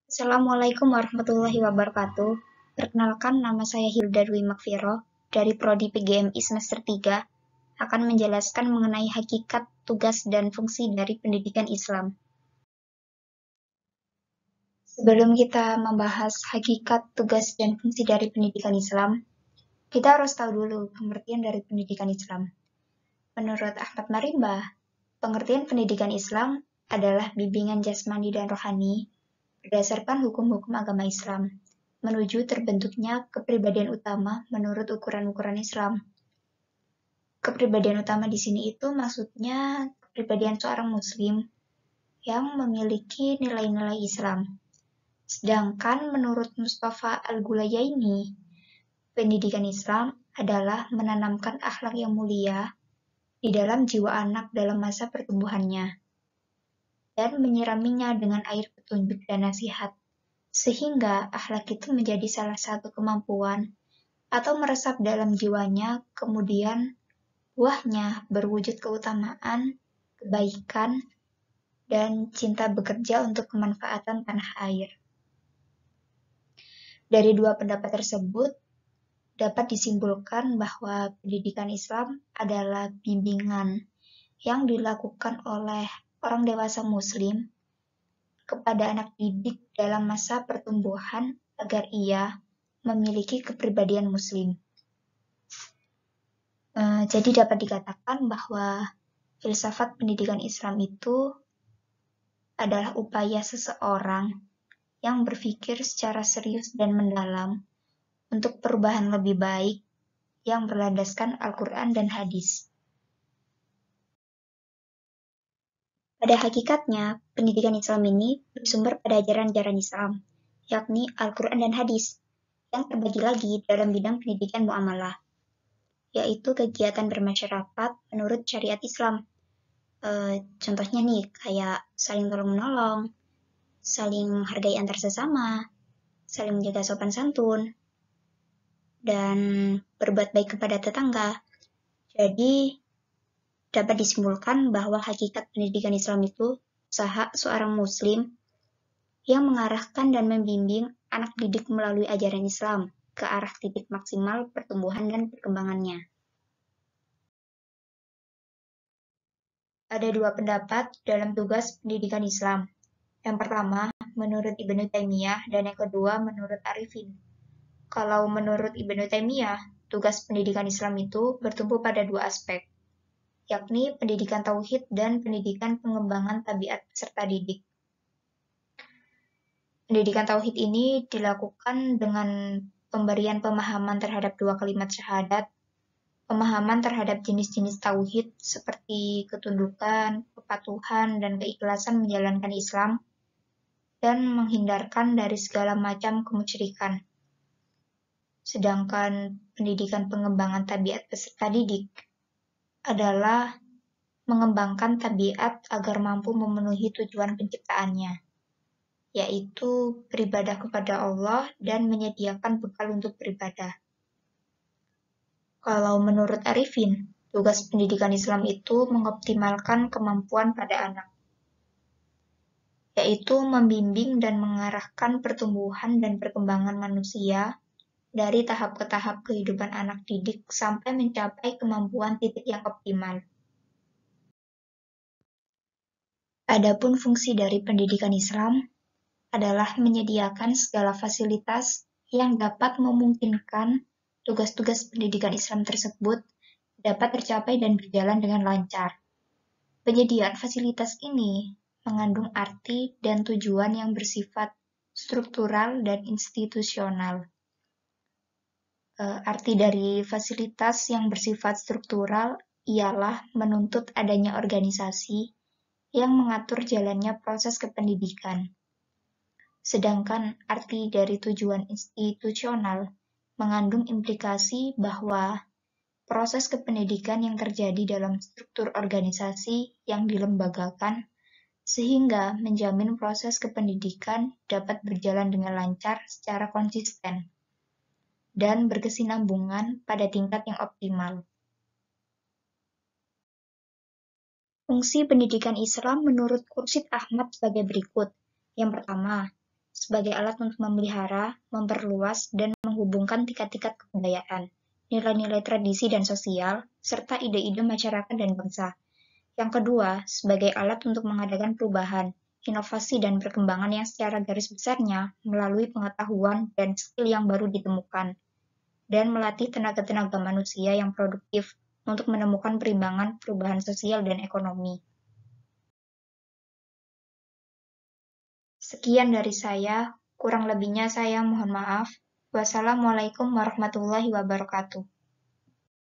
Assalamualaikum warahmatullahi wabarakatuh. Perkenalkan, nama saya Hilda Dwi Makfiro dari Prodi PGMI semester 3 akan menjelaskan mengenai hakikat, tugas, dan fungsi dari pendidikan Islam. Sebelum kita membahas hakikat, tugas, dan fungsi dari pendidikan Islam, kita harus tahu dulu pengertian dari pendidikan Islam. Menurut Ahmad Marimba, pengertian pendidikan Islam adalah bimbingan jasmani dan rohani berdasarkan hukum-hukum agama Islam, menuju terbentuknya kepribadian utama menurut ukuran-ukuran Islam. Kepribadian utama di sini itu maksudnya kepribadian seorang Muslim yang memiliki nilai-nilai Islam. Sedangkan menurut Mustafa Al-Gulayaini, pendidikan Islam adalah menanamkan akhlak yang mulia di dalam jiwa anak dalam masa pertumbuhannya dan menyiraminya dengan air petunjuk dan nasihat, sehingga akhlak itu menjadi salah satu kemampuan atau meresap dalam jiwanya, kemudian buahnya berwujud keutamaan, kebaikan, dan cinta bekerja untuk kemanfaatan tanah air. Dari dua pendapat tersebut, dapat disimpulkan bahwa pendidikan Islam adalah bimbingan yang dilakukan oleh orang dewasa Muslim kepada anak didik dalam masa pertumbuhan agar ia memiliki kepribadian Muslim. Jadi dapat dikatakan bahwa filsafat pendidikan Islam itu adalah upaya seseorang yang berpikir secara serius dan mendalam untuk perubahan lebih baik yang berlandaskan Al-Quran dan hadis. Pada hakikatnya, pendidikan Islam ini bersumber pada ajaran-ajaran Islam, yakni Al-Quran dan hadis, yang terbagi lagi dalam bidang pendidikan muamalah, yaitu kegiatan bermasyarakat menurut syariat Islam. Contohnya nih, kayak saling tolong-menolong, saling menghargai antar sesama, saling menjaga sopan santun, dan berbuat baik kepada tetangga. Jadi, dapat disimpulkan bahwa hakikat pendidikan Islam itu usaha seorang Muslim yang mengarahkan dan membimbing anak didik melalui ajaran Islam ke arah titik maksimal pertumbuhan dan perkembangannya. Ada dua pendapat dalam tugas pendidikan Islam. Yang pertama, menurut Ibnu Taimiyah, dan yang kedua, menurut Arifin. Kalau menurut Ibnu Taimiyah, tugas pendidikan Islam itu bertumpu pada dua aspek, yakni pendidikan tauhid dan pendidikan pengembangan tabiat peserta didik. Pendidikan tauhid ini dilakukan dengan pemberian pemahaman terhadap dua kalimat syahadat, pemahaman terhadap jenis-jenis tauhid seperti ketundukan, kepatuhan, dan keikhlasan menjalankan Islam, dan menghindarkan dari segala macam kemusyrikan. Sedangkan pendidikan pengembangan tabiat peserta didik adalah mengembangkan tabiat agar mampu memenuhi tujuan penciptaannya, yaitu beribadah kepada Allah dan menyediakan bekal untuk beribadah. Kalau menurut Arifin, tugas pendidikan Islam itu mengoptimalkan kemampuan pada anak, yaitu membimbing dan mengarahkan pertumbuhan dan perkembangan manusia dari tahap ke tahap kehidupan anak didik sampai mencapai kemampuan titik yang optimal. Adapun fungsi dari pendidikan Islam adalah menyediakan segala fasilitas yang dapat memungkinkan tugas-tugas pendidikan Islam tersebut dapat tercapai dan berjalan dengan lancar. Penyediaan fasilitas ini mengandung arti dan tujuan yang bersifat struktural dan institusional. Arti dari fasilitas yang bersifat struktural ialah menuntut adanya organisasi yang mengatur jalannya proses kependidikan. Sedangkan arti dari tujuan institusional mengandung implikasi bahwa proses kependidikan yang terjadi dalam struktur organisasi yang dilembagakan sehingga menjamin proses kependidikan dapat berjalan dengan lancar secara konsisten dan berkesinambungan pada tingkat yang optimal. Fungsi pendidikan Islam menurut Khursyid Ahmad sebagai berikut. Yang pertama, sebagai alat untuk memelihara, memperluas, dan menghubungkan tingkat-tingkat kebudayaan, nilai-nilai tradisi dan sosial, serta ide-ide masyarakat dan bangsa. Yang kedua, sebagai alat untuk mengadakan perubahan, inovasi dan perkembangan yang secara garis besarnya melalui pengetahuan dan skill yang baru ditemukan, dan melatih tenaga-tenaga manusia yang produktif untuk menemukan perimbangan perubahan sosial dan ekonomi. Sekian dari saya, kurang lebihnya saya mohon maaf. Wassalamualaikum warahmatullahi wabarakatuh.